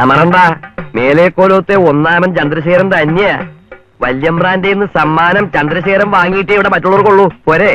അമറണ്ട, മേലേക്കോലത്തെ ഒന്നാമൻ ചന്ദ്രശേഖരൻ തന്നെയാ. വല്യമ്പ്രാന്റെ സമ്മാനം ചന്ദ്രശേഖരൻ വാങ്ങിയിട്ടേ ഇവിടെ മറ്റുള്ളവർക്കുള്ളൂ. പോരെ?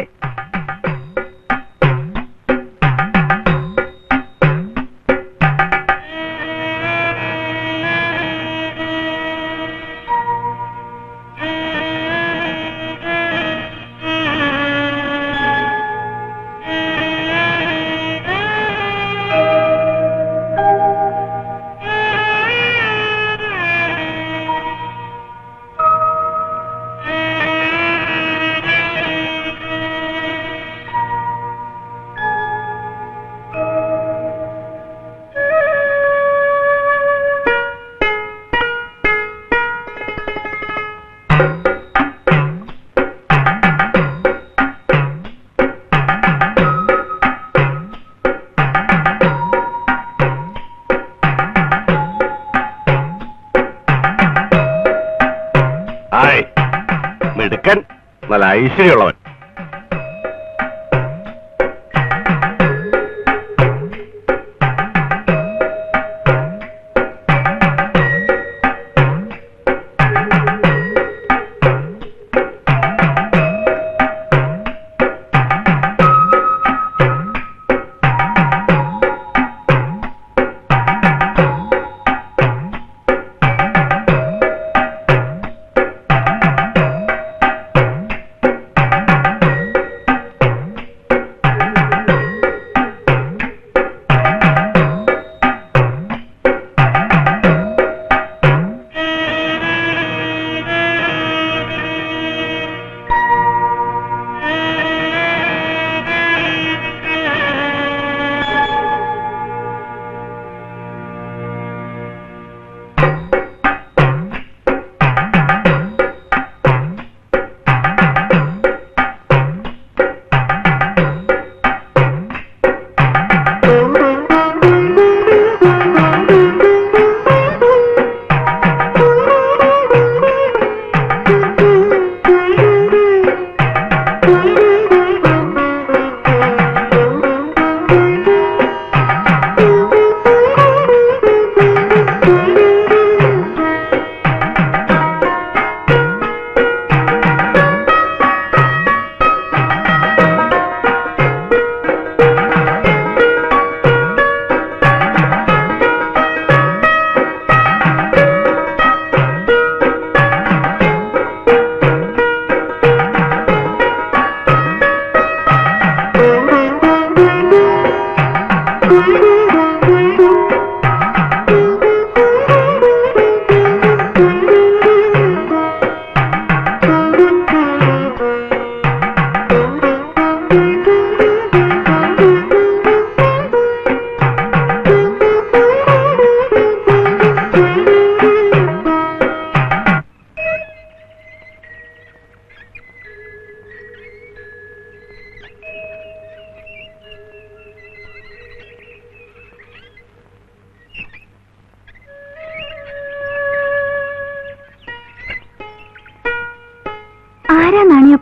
മിടുക്കൻ, നല്ല ഐശ്വര്യമുള്ളവൻ.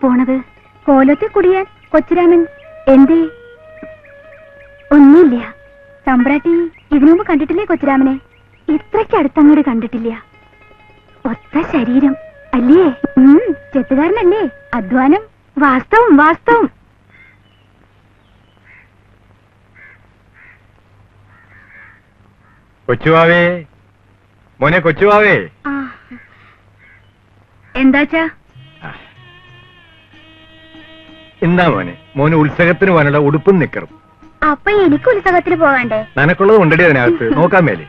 പോണത് കോലത്തെ കുടിയാൻ കൊച്ചുരാമൻ എന്തേ? ഒന്നുമില്ല. തമ്പ്രാട്ടി ഇതിനു മുമ്പ് കണ്ടിട്ടില്ലേ കൊച്ചുരാമനെ? ഇത്രയ്ക്ക് അടുത്തങ്ങോട്ട് കണ്ടിട്ടില്ല. ഒത്ത ശരീരം അല്ലേ? ചെത്തുകാരനല്ലേ? അധ്വാനം. വാസ്തവം വാസ്തവം. കൊച്ചുവാവേ, മോനെ കൊച്ചുവാവേ. എന്താച്ചാ? എന്താ മോനെ? മോന് ഉത്സവത്തിന് പോകാനുള്ള ഉടുപ്പും നിക്കറും. അപ്പൊ എനിക്ക് ഉത്സവത്തിന് പോകാണ്ടേ? നനക്കുള്ളത് ഉണ്ടടി അതിനകത്ത്, നോക്കാൻ മേലെ.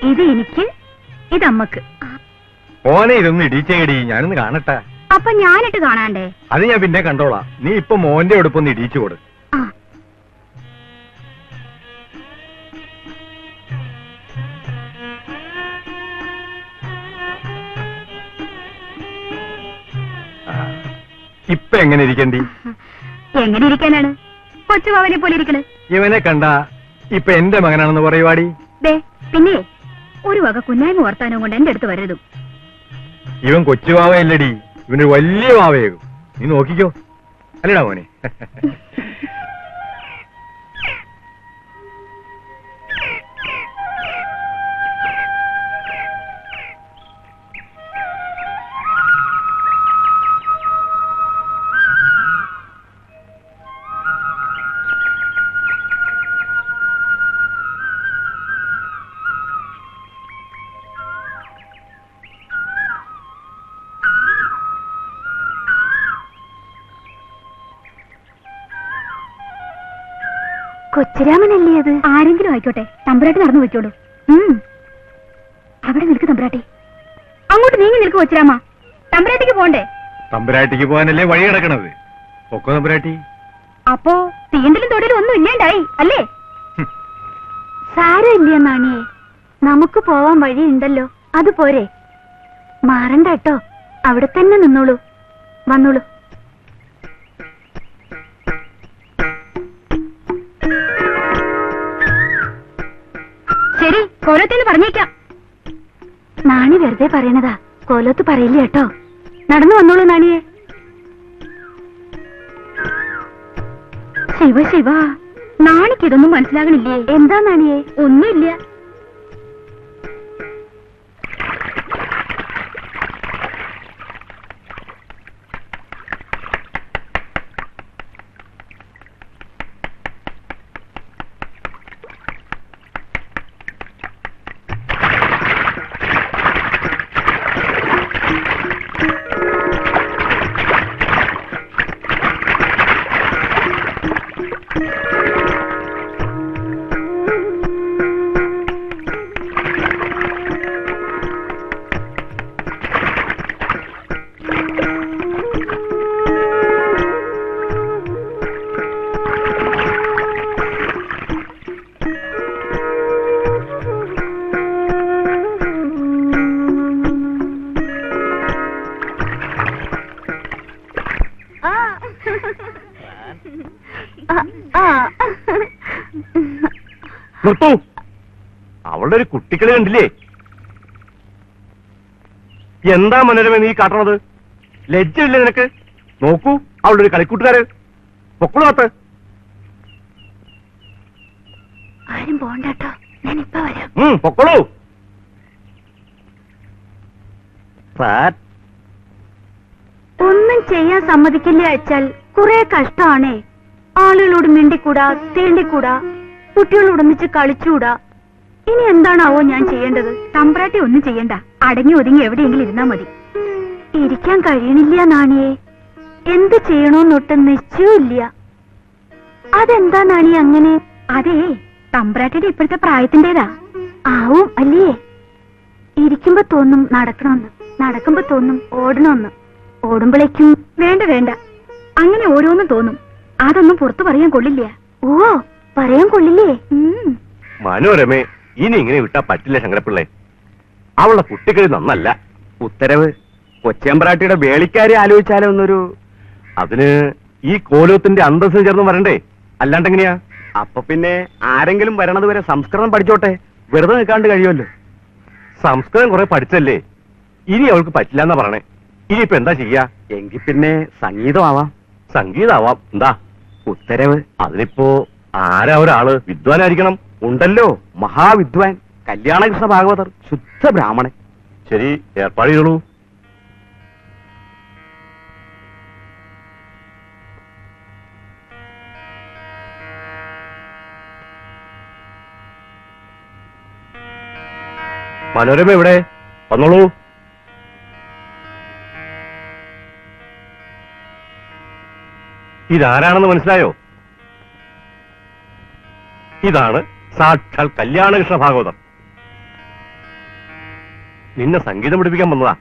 ഇത് എനിക്ക്, ഇതമ്മക്ക്. മോനെ ഇതൊന്ന് ഇടിച്ചേടി, ഞാനൊന്ന് കാണട്ടെ. അപ്പൊ ഞാനിട്ട് കാണാണ്ടേ? അത് ഞാൻ പിന്നെ കണ്ടോളാം. നീ ഇപ്പൊ മോന്റെ ഉടുപ്പൊന്ന് ഇടിച്ചു കൊടു. ഇപ്പൊ എങ്ങനെ ഇരിക്കണ്ടി? എങ്ങനെ ഇരിക്കാനാണ്? കൊച്ചുവാവനെ പോലെ ഇരിക്കണ്. ഇവനെ കണ്ട ഇപ്പൊ എന്റെ മകനാണെന്ന് പറയുവാടി. പിന്നെ ഒരു വക കുന്നായ്മ വർത്താനവും കൊണ്ട് എന്റെ അടുത്ത് വരരുതും. ഇവൻ കൊച്ചുവാവയല്ലടി, ഇവനൊരു വലിയ വാവയാകും. നീ നോക്കിക്കോ, അല്ലടാ മോനെ? കൊച്ചുരാമനല്ലേ അത്? ആരെങ്കിലും ആയിക്കോട്ടെ, തമ്പുരാട്ടി നടന്നു വെച്ചോളൂ. അവിടെ നിൽക്ക് തമ്പുരാട്ടി. അങ്ങോട്ട് നീങ്ങി നിൽക്ക് കൊച്ചുരാമ. തമ്പുരാട്ടിക്ക് പോണ്ടേ? തമ്പുരാട്ടിക്ക് പോകാനല്ലേ വഴി കിടക്കണത്. പൊക്കോ തമ്പുരാട്ടി. അപ്പോ തീണ്ടലും തൊടലും ഒന്നും ഇല്ലാണ്ടായി അല്ലേ? സാരമില്ല നാണിയെ, നമുക്ക് പോവാൻ വഴിയുണ്ടല്ലോ, അത് പോരെ. മാറണ്ട കേട്ടോ, അവിടെ തന്നെ നിന്നോളൂ. വന്നോളൂ. ശരി, കോലത്തേന്ന് പറഞ്ഞേക്കാം. നാണി വെറുതെ പറയണതാ, കോലത്ത് പറയില്ല കേട്ടോ. നടന്നു വന്നോളൂ നാണിയെ. ശിവ ശിവ, നാണിക്ക് ഇതൊന്നും മനസ്സിലാകണില്ലേ? എന്താ നാണിയെ? ഒന്നുമില്ല. നിർത്തൂ. അവളുടെ ഒരു കുട്ടികളെ കണ്ടില്ലേ? എന്താ മനോരമ നീ കാട്ടണത്? ലജ്ജയില്ലേ നിനക്ക്? നോക്കൂ, അവളുടെ ഒരു കളിക്കൂട്ടുകാര്. പൊക്കളാത്ത്. ആരും പോണ്ടോ, ഞാനിപ്പോ വരാം. പൊക്കളൂ. ഒന്നും ചെയ്യാൻ സമ്മതിക്കില്ല അയച്ചാൽ കുറെ കഷ്ടമാണേ. ആളുകളോട് മിണ്ടിക്കൂടാ, തേണ്ടിക്കൂടാ, കുട്ടികളോടൊന്നിച്ച് കളിച്ചുകൂടാ. ഇനി എന്താണാവോ ഞാൻ ചെയ്യേണ്ടത്? തമ്പ്രാട്ടി ഒന്നും ചെയ്യണ്ട, അടങ്ങി ഒതുങ്ങി എവിടെയെങ്കിലും ഇരുന്നാ മതി. ഇരിക്കാൻ കഴിയണില്ല നാണിയെ, എന്ത് ചെയ്യണോന്നൊട്ട് നിശ്ചയമില്ല. അതെന്താ നാണി അങ്ങനെ? അതേ, തമ്പ്രാട്ടിയുടെ ഇപ്പോഴത്തെ പ്രായത്തിന്റേതാ. ആവും അല്ലേ? ഇരിക്കുമ്പോ തോന്നും നടക്കണമെന്ന്, നടക്കുമ്പോ തോന്നും ഓടണമെന്ന്, ഓടുമ്പോഴേക്കും വേണ്ട വേണ്ട, അങ്ങനെ ഓരോന്നും തോന്നും. അതൊന്നും പുറത്തു പറയാൻ കൊള്ളില്ല. ഓ, പറയാൻ കൊള്ളില്ലേ? മനോരമേ, ഇനി ഇങ്ങനെ വിട്ടാ പറ്റില്ല ശങ്കരപ്പിള്ളേ. അവളുടെ കുട്ടികളി നന്നല്ല. ഉത്തരവ് കൊച്ചേമ്പ്രാട്ടിയുടെ വേളിക്കാരെ ആലോചിച്ചാലോ എന്നൊരു. അതിന് ഈ കോലത്തിന്റെ അന്തസ്സിന് ചേർന്ന് വരണ്ടേ? അല്ലാണ്ടെങ്ങനെയാ? അപ്പൊ പിന്നെ ആരെങ്കിലും വരണത് വരെ സംസ്കൃതം പഠിച്ചോട്ടെ, വെറുതെ നിൽക്കാണ്ട് കഴിയുമല്ലോ. സംസ്കൃതം കുറെ പഠിച്ചല്ലേ, ഇനി അവൾക്ക് പറ്റില്ല എന്നാ പറയണേ. ഇനിയിപ്പോ എന്താ ചെയ്യാ? എങ്കിൽ പിന്നെ സംഗീതമാവാം. സംഗീതമാവാം. എന്താ ഉത്തരവ്? അതിനിപ്പോ ആരാ ഒരാള്? വിദ്വാനായിരിക്കണം. ഉണ്ടല്ലോ, മഹാവിദ്വാൻ കല്യാണകൃഷ്ണ ഭാഗവതർ, ശുദ്ധ ബ്രാഹ്മണൻ. ശരി, ഏർപ്പാട് ചെയ്തോളൂ. മനോരമ എവിടെ? വന്നോളൂ. ഇതാരാണെന്ന് മനസ്സിലായോ? ഇതാണ് സാക്ഷാൽ കല്യാണകൃഷ്ണ ഭാഗവതർ. നിന്നെ സംഗീതം പഠിപ്പിക്കാൻ വന്നതാ.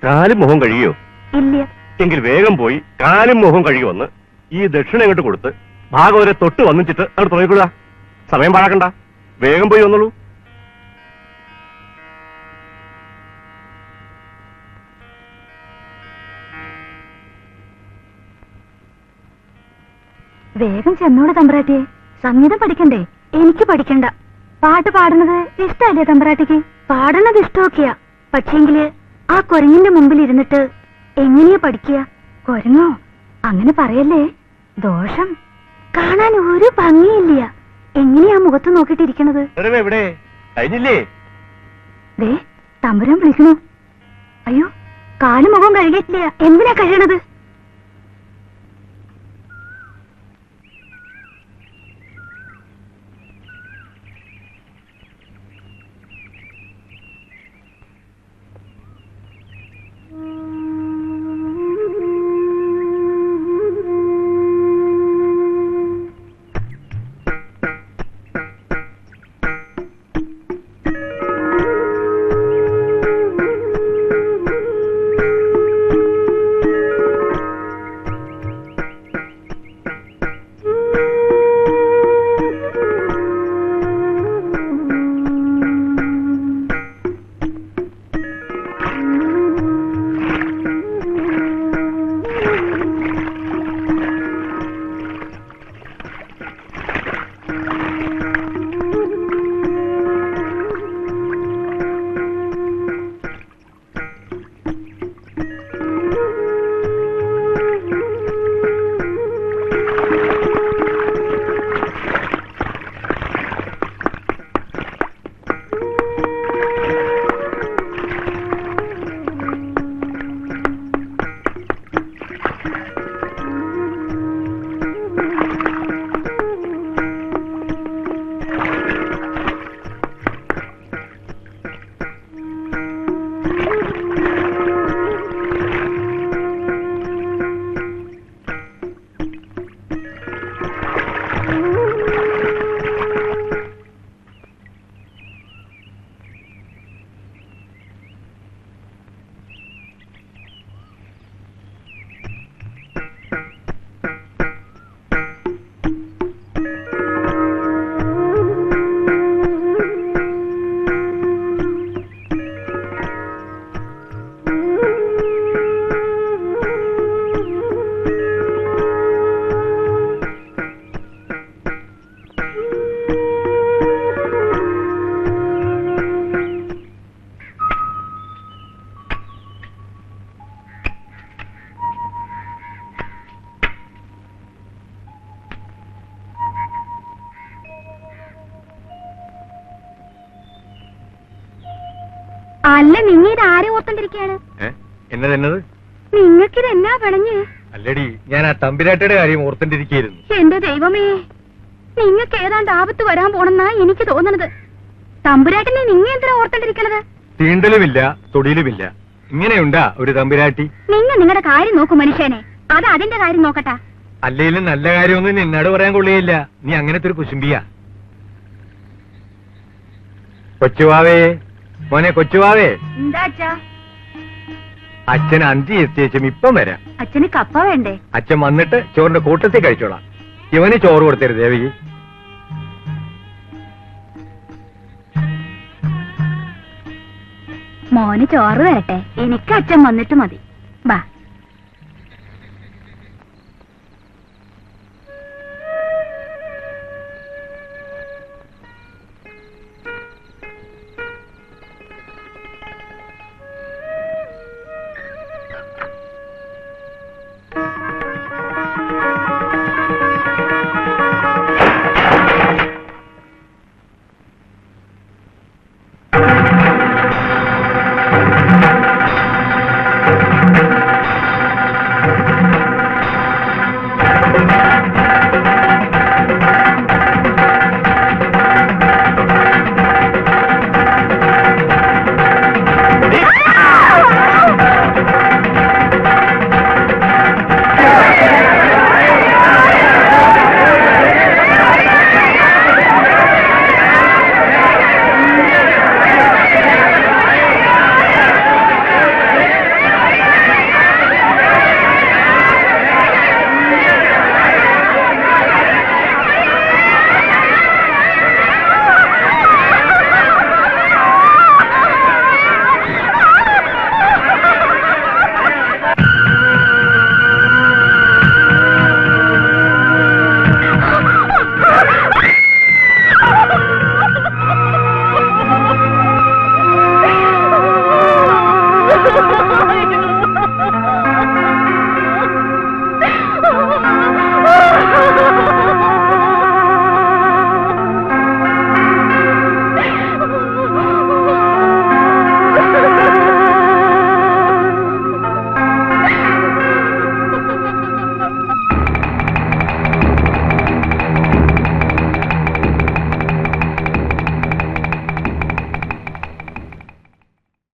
കാലും മുഖം കഴിയോ? ഇല്ല. എങ്കിൽ വേഗം പോയി കാലും മുഖം കഴുകി വന്ന് ഈ ദക്ഷിണ ഇങ്ങോട്ട് കൊടുത്ത് ഭാഗവതരെ തൊട്ട് വന്നിച്ചിട്ട് അങ്ങോട്ട് തുടങ്ങിക്കൊള്ളുക. സമയം പാഴാക്കണ്ട, വേഗം പോയി വന്നോളൂ. വേഗം ചെന്നോട് തമ്പ്രാട്ടിയെ, സംഗീതം പഠിക്കണ്ടേ? എനിക്ക് പഠിക്കണ്ട. പാട്ട് പാടുന്നത് ഇഷ്ടമല്ലേ തമ്പ്രാട്ടിക്ക്? പാടുന്നത് ഇഷ്ടമൊക്കെയാ, പക്ഷേങ്കില് ആ കുരങ്ങിന്റെ മുമ്പിൽ ഇരുന്നിട്ട് എങ്ങനെയാ പഠിക്കുക? കുരങ്ങോ? അങ്ങനെ പറയല്ലേ, ദോഷം. കാണാൻ ഒരു ഭംഗിയില്ല. എങ്ങനെയാ മുഖത്ത് നോക്കിട്ടിരിക്കണത്? എവിടെ കഴിഞ്ഞില്ലേ? ദേ, തമ്പുരാൻ വിളിക്കണു. അയ്യോ, കാലും മുഖം കഴുകിയിട്ടില്ല. എന്തിനാ കഴിയണത്? അല്ല നിങ്ങ ഇത് ആരെ ഓർത്തോണ്ടിരിക്കയാണ്? എന്നതെന്നത്? നിങ്ങൾക്കിത് എന്നാ പിണഞ്ഞ്? അല്ലടി, ഞാൻ ആ തമ്പിരാട്ടിയുടെ കാര്യം ഓർത്തോണ്ടിരിക്കുന്നു. എന്റെ ദൈവമേ, നിങ്ങക്ക് ഏതാണ്ട് ആപത്ത് വരാൻ പോണെന്നാ എനിക്ക് തോന്നണത്. തമ്പുരാട്ടിനെ നിങ്ങ എന്തിനാ ഓർത്തോണ്ടിരിക്കണത്? തീണ്ടലുമില്ല, തൊടിയിലുമില്ല. ഇങ്ങനെയുണ്ടാ ഒരു തമ്പിരാട്ടി? നിങ്ങളുടെ കാര്യം നോക്കൂ മനുഷ്യനെ, അത് അതിന്റെ കാര്യം നോക്കട്ടാ. അല്ലേലും നല്ല കാര്യമൊന്നും നിന്നോട് പറയാൻ കൊള്ളുകയില്ല. നീ അങ്ങനത്തെ ഒരു കുശുംബിയാ. കൊച്ചുവാവേ, മോനെ കൊച്ചുവാവേ. എന്താ അച്ഛാ? അച്ഛൻ അന്തി എത്തിയേച്ചും ഇപ്പം വരാം. അച്ഛന് കപ്പ വേണ്ടേ? അച്ഛൻ വന്നിട്ട് ചോറിന്റെ കൂട്ടത്തിൽ കഴിച്ചോളാം. ഇവന് ചോറ് കൊടുത്തരുത് ദേവകി. മോന് ചോറ് തരട്ടെ? എനിക്ക് അച്ഛൻ വന്നിട്ട് മതി.